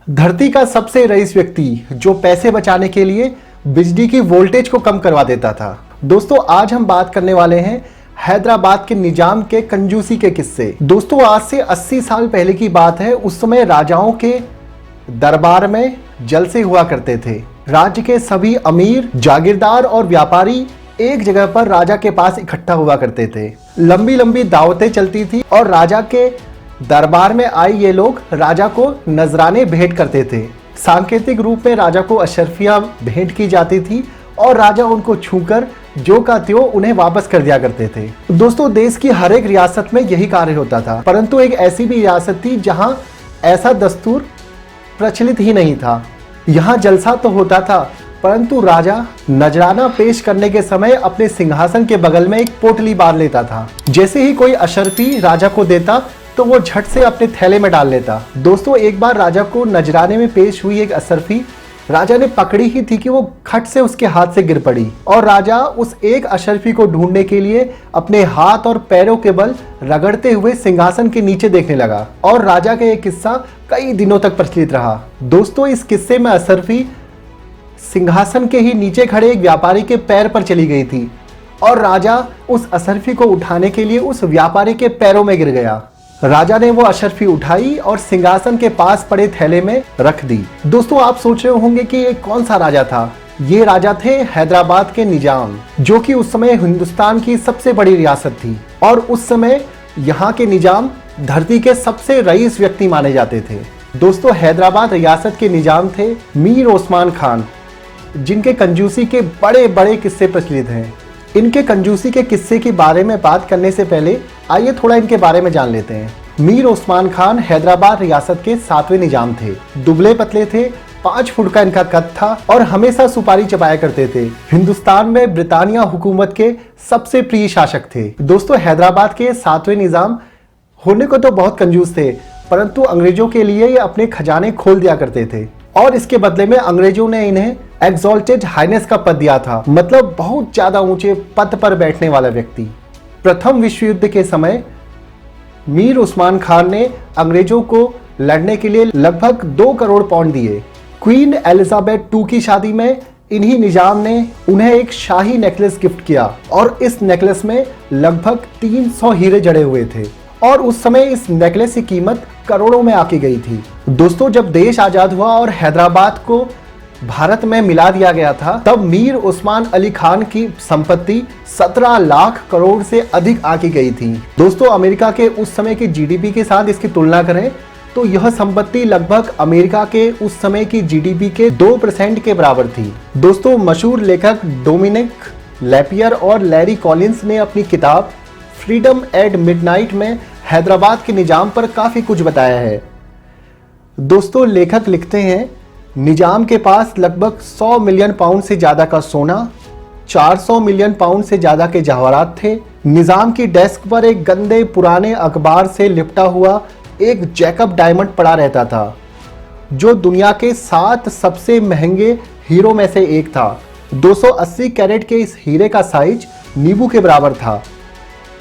धरती का सबसे रईस व्यक्ति जो पैसे बचाने के लिए बिजली की वोल्टेज को कम करवा देता था। दोस्तों आज हम बात करने वाले हैं हैदराबाद के निजाम के कंजूसी के किस्से। दोस्तों आज से 80 साल पहले की बात है। उस समय राजाओं के दरबार में जलसे हुआ करते थे। राज्य के सभी अमीर, जागीरदार और व्यापारी एक जगह पर राजा के पास इकट्ठा हुआ करते थे। लंबी लंबी दावतें चलती थी और राजा के दरबार में आए ये लोग राजा को नजराने भेंट करते थे। सांकेतिक रूप में राजा को अशर्फियां भेंट की जाती थी और राजा उनको छूकर जो का त्यों उन्हें वापस कर दिया करते थे। दोस्तों देश की हर एक रियासत में यही कार्य होता था, परंतु एक ऐसी भी रियासत थी जहां ऐसा दस्तूर प्रचलित ही नहीं था। यहाँ जलसा तो होता था, परंतु राजा नजराना पेश करने के समय अपने सिंहासन के बगल में एक पोटली बांध लेता था। जैसे ही कोई अशर्फी राजा को देता तो वो झट से अपने थैले में डाल लेता। दोस्तों एक बार राजा को नजराने में पेश हुई एक अशर्फी राजा ने पकड़ी ही थी कि वो खट से उसके हाथ से गिर पड़ी और राजा उस एक अशर्फी को ढूंढने के लिए अपने हाथ और पैरों के बल रगड़ते हुए सिंहासन के नीचे देखने लगा और राजा का ये किस्सा कई दिनों तक प्रचलित रहा। दोस्तों इस किस्से में अशर्फी सिंहासन के ही नीचे खड़े एक व्यापारी के पैर पर चली गई थी और राजा उस अशर्फी को उठाने के लिए उस व्यापारी के पैरों में गिर गया। राजा ने वो अशर्फी उठाई और सिंहासन के पास पड़े थैले में रख दी। दोस्तों आप सोच रहे होंगे कि ये कौन सा राजा था। ये राजा थे हैदराबाद के निजाम, जो कि उस समय हिंदुस्तान की सबसे बड़ी रियासत थी और उस समय यहाँ के निजाम धरती के सबसे रईस व्यक्ति माने जाते थे। दोस्तों हैदराबाद रियासत के निजाम थे मीर ओस्मान खान, जिनके कंजूसी के बड़े बड़े किस्से प्रचलित हैं। इनके कंजूसी के किस्से के बारे में बात करने से पहले आइए थोड़ा इनके बारे में जान लेते हैं। मीर ओस्मान खान हैदराबाद रियासत के 7वें निजाम थे। दुबले पतले थे, 5 फुट का इनका कद था और हमेशा सुपारी चबाया करते थे। हिंदुस्तान में ब्रिटानिया हुकूमत के सबसे प्रिय शासक थे। दोस्तों हैदराबाद के 7वें निजाम होने को तो बहुत कंजूस थे, परंतु अंग्रेजों के लिए ये अपने खजाने खोल दिया करते थे और इसके बदले में अंग्रेजों ने इन्हें एक्सॉल्टेड हाइनेस का पद दिया था, मतलब बहुत ज्यादा ऊंचे पद पर बैठने वाला व्यक्ति। प्रथम विश्व युद्ध के समय मीर उस्मान खान ने अंग्रेजों को लड़ने के लिए लगभग 2 करोड़ पाउंड दिए। क्वीन एलिजाबेथ II की शादी में इन्हीं निजाम ने उन्हें एक शाही नेकलेस गिफ्ट किया और इस नेकलेस में लगभग 300 हीरे जड़े हुए थे और उस समय इस नेकलेस की कीमत करोड़ों में आकी गई थी। दोस्तों जब देश आजाद हुआ और हैदराबाद को भारत में मिला दिया गया था, तब मीर उस्मान अली खान की संपत्ति 17 लाख करोड़ से अधिक आकी गई थी। दोस्तों अमेरिका के उस समय की जीडीपी के साथ इसकी तुलना करें तो यह संपत्ति लगभग अमेरिका के उस समय की जीडीपी के 2% के बराबर थी। दोस्तों मशहूर लेखक डोमिनिक लैपियर और लैरी कॉलिंस ने अपनी किताब फ्रीडम एट मिडनाइट में हैदराबाद के निजाम पर काफी कुछ बताया है। दोस्तों लेखक लिखते हैं, निजाम के पास लगभग 100 मिलियन पाउंड से ज्यादा का सोना, 400 मिलियन पाउंड से ज्यादा के जवाहरात थे। निजाम की डेस्क पर एक गंदे पुराने अखबार से लिपटा हुआ एक जैकब डायमंड पड़ा रहता था, जो दुनिया के 7 सबसे महंगे हीरो में से एक था। 280 कैरेट के इस हीरे का साइज नींबू के बराबर था।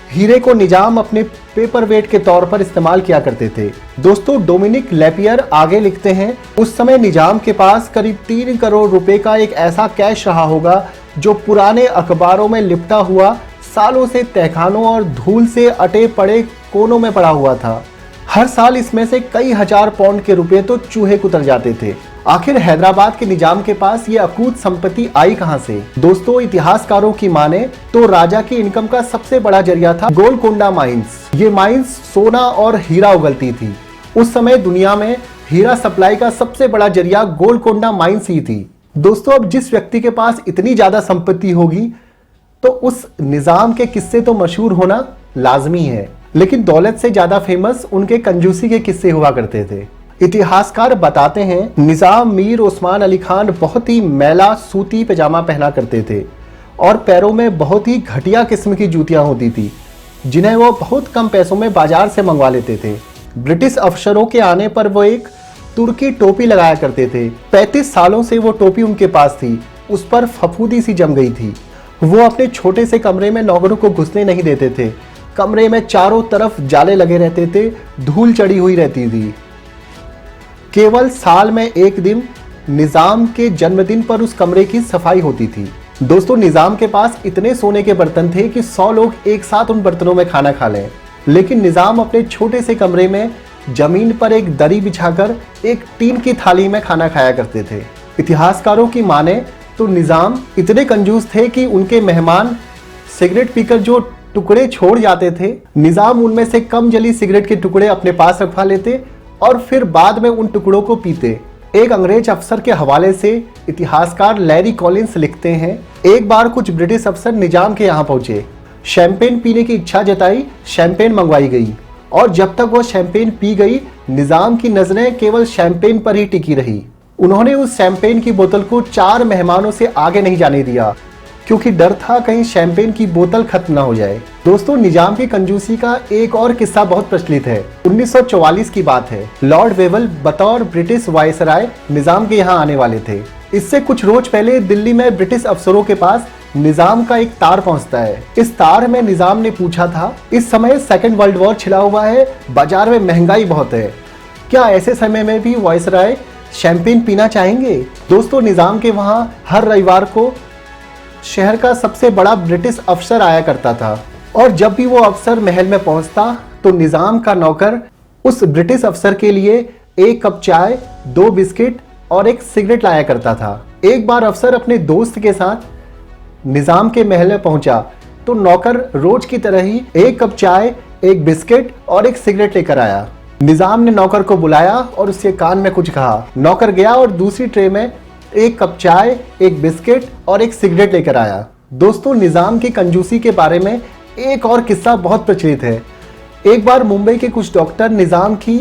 हीरे को निजाम अपने पेपर वेट के तौर पर इस्तेमाल किया करते थे। दोस्तों डोमिनिक लैपियर आगे लिखते हैं, उस समय निजाम के पास करीब 3 करोड़ रुपए का एक ऐसा कैश रहा होगा जो पुराने अखबारों में लिपटा हुआ सालों से तहखानों और धूल से अटे पड़े कोनों में पड़ा हुआ था। हर साल इसमें से कई हजार पाउंड के रुपए तो चूहे कुतर जाते थे। आखिर हैदराबाद के निजाम के पास ये अकूत संपत्ति आई कहां से? दोस्तों इतिहासकारों की माने तो राजा की इनकम का सबसे बड़ा जरिया था गोलकोंडा माइंस। ये माइंस सोना और हीरा उगलती थी। उस समय दुनिया में हीरा सप्लाई का सबसे बड़ा जरिया गोलकोंडा माइंस ही थी। दोस्तों अब जिस व्यक्ति के पास इतनी ज्यादा संपत्ति होगी तो उस निजाम के किस्से तो मशहूर होना लाजमी है, लेकिन दौलत से ज्यादा फेमस उनके कंजूसी के किस्से हुआ करते थे। इतिहासकार बताते हैं निजाम मीर उस्मान अली खान बहुत ही मैला सूती पैजामा पहना करते थे और पैरों में बहुत ही घटिया किस्म की जूतियां होती थी, जिन्हें वो बहुत कम पैसों में बाजार से मंगवा लेते थे। ब्रिटिश अफसरों के आने पर वो एक तुर्की टोपी लगाया करते थे। 35 सालों से वो टोपी उनके पास थी, उस पर फफूंदी सी जम गई थी। वो अपने छोटे से कमरे में नौकरों को घुसने नहीं देते थे। कमरे में चारों तरफ जाले लगे रहते थे, धूल चढ़ी हुई रहती थी। केवल साल में एक दिन निजाम के जन्मदिन पर उस कमरे की सफाई होती थी। दोस्तों, निजाम के पास इतने सोने के बर्तन थे कि 100 लोग एक साथ उन बर्तनों में खाना खा लें, लेकिन निजाम अपने छोटे से कमरे में जमीन पर एक दरी बिछाकर एक टीन की थाली में खाना खाया करते थे। इतिहासकारों की माने तो निजाम इतने कंजूस थे कि उनके मेहमान सिगरेट पीकर जो टुकड़े छोड़ जाते थे, निजाम उनमें से कम जली सिगरेट के टुकड़े अपने पास रखवा लेते और फिर बाद में उन टुकड़ों को पीते। एक अंग्रेज अफसर के हवाले से इतिहासकार लैरी कॉलिंस लिखते हैं, एक बार कुछ ब्रिटिश अफसर निजाम के यहाँ पहुंचे, शैंपेन पीने की इच्छा जताई, शैंपेन मंगवाई गई और जब तक वो शैंपेन पी गई, निजाम की नजरें केवल शैंपेन पर ही टिकी रही। उन्होंने उस शैंपेन की बोतल को 4 मेहमानों से आगे नहीं जाने दिया, क्योंकि डर था कहीं शैंपेन की बोतल खत्म ना हो जाए। दोस्तों, निजाम की कंजूसी का एक और किस्सा बहुत प्रचलित है। 1944 की बात है। लॉर्ड वेवल बतौर ब्रिटिश वायसराय निजाम के यहाँ आने वाले थे। इससे कुछ रोज पहले दिल्ली में ब्रिटिश अफसरों के पास निजाम का एक तार पहुंचता है। इस तार में निजाम ने पूछा था, इस समय सेकेंड वर्ल्ड वॉर छिड़ा हुआ है, बाजार में महंगाई बहुत है, क्या ऐसे समय में भी वायसराय शैंपेन पीना चाहेंगे? दोस्तों, निजाम के वहाँ हर रविवार को शहर का सबसे बड़ा ब्रिटिश अफसर आया करता था और जब भी वो अफसर महल में पहुंचता तो निजाम का नौकर उस ब्रिटिश अफसर के लिए 1 कप चाय, 2 बिस्किट और 1 सिगरेट लाया करता था। एक बार अफसर अपने दोस्त के साथ निजाम के महल में पहुंचा तो नौकर रोज की तरह ही 1 कप चाय, 1 बिस्किट और 1 सिगरेट लेकर आया। निजाम ने नौकर को बुलाया और उसके कान में कुछ कहा। नौकर गया और दूसरी ट्रे में 1 कप चाय, 1 बिस्किट और 1 सिगरेट लेकर आया। दोस्तों, निजाम की कंजूसी के बारे में एक और किस्सा बहुत प्रचलित है। एक बार मुंबई के कुछ डॉक्टर निजाम की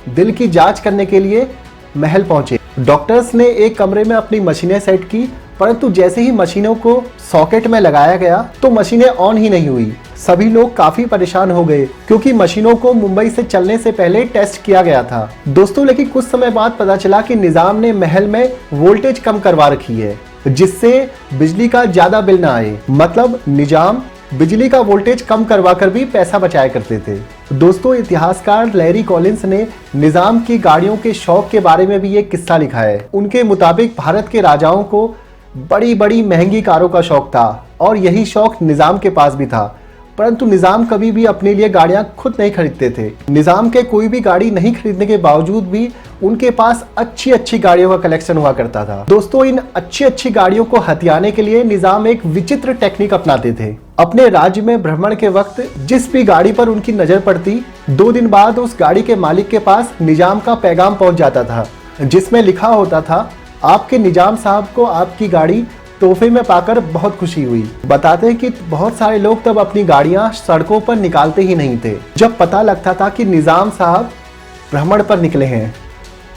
दिल की जांच करने के लिए महल पहुंचे। डॉक्टर्स ने एक कमरे में अपनी मशीनें सेट की, परंतु जैसे ही मशीनों को सॉकेट में लगाया गया तो मशीनें ऑन ही नहीं हुई। सभी लोग काफी परेशान हो गए, क्योंकि मशीनों को मुंबई से चलने से पहले टेस्ट किया गया था। दोस्तों, लेकिन कुछ समय बाद पता चला कि निजाम ने महल में वोल्टेज कम करवा रखी है, जिससे बिजली का ज्यादा बिल ना आए। मतलब निजाम बिजली का वोल्टेज कम करवा कर भी पैसा बचाया करते थे। दोस्तों, इतिहासकार लैरी कॉलिंस ने निजाम की गाड़ियों के शौक के बारे में भी एक किस्सा लिखा है। उनके मुताबिक भारत के राजाओं को बड़ी बड़ी महंगी कारों का शौक था और यही शौक निजाम के पास भी था, परंतु निजाम कभी भी अपने लिए गाड़ियां खुद नहीं खरीदते थे। निजाम के कोई भी गाड़ी नहीं खरीदने के बावजूद भी उनके पास अच्छी अच्छी गाड़ियों का कलेक्शन हुआ करता था। दोस्तों, इन अच्छी अच्छी गाड़ियों को हथियाने के लिए निजाम एक विचित्र टेक्निक अपनाते थे। अपने राज्य में भ्रमण के वक्त जिस भी गाड़ी पर उनकी नजर पड़ती, 2 दिन बाद उस गाड़ी के मालिक के पास निजाम का पैगाम पहुंच जाता था, जिसमें लिखा होता था, आपके निजाम साहब को आपकी गाड़ी तोहफे में पाकर बहुत खुशी हुई। बताते हैं कि बहुत सारे लोग तब अपनी गाड़ियां सड़कों पर निकालते ही नहीं थे जब पता लगता था कि निजाम साहब भ्रमण पर निकले हैं।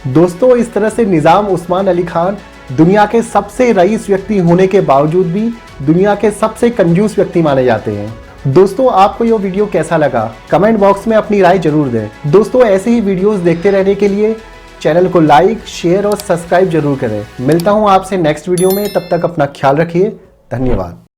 दोस्तों, इस तरह से निजाम उस्मान अली खान दुनिया के सबसे रईस व्यक्ति होने के बावजूद भी दुनिया के सबसे कंजूस व्यक्ति माने जाते हैं। दोस्तों, आपको ये वीडियो कैसा लगा? कमेंट बॉक्स में अपनी राय जरूर दें। दोस्तों, ऐसे ही वीडियोस देखते रहने के लिए चैनल को लाइक, शेयर और सब्सक्राइब जरूर करें। मिलता हूं आपसे नेक्स्ट वीडियो में, तब तक अपना ख्याल रखिए। धन्यवाद।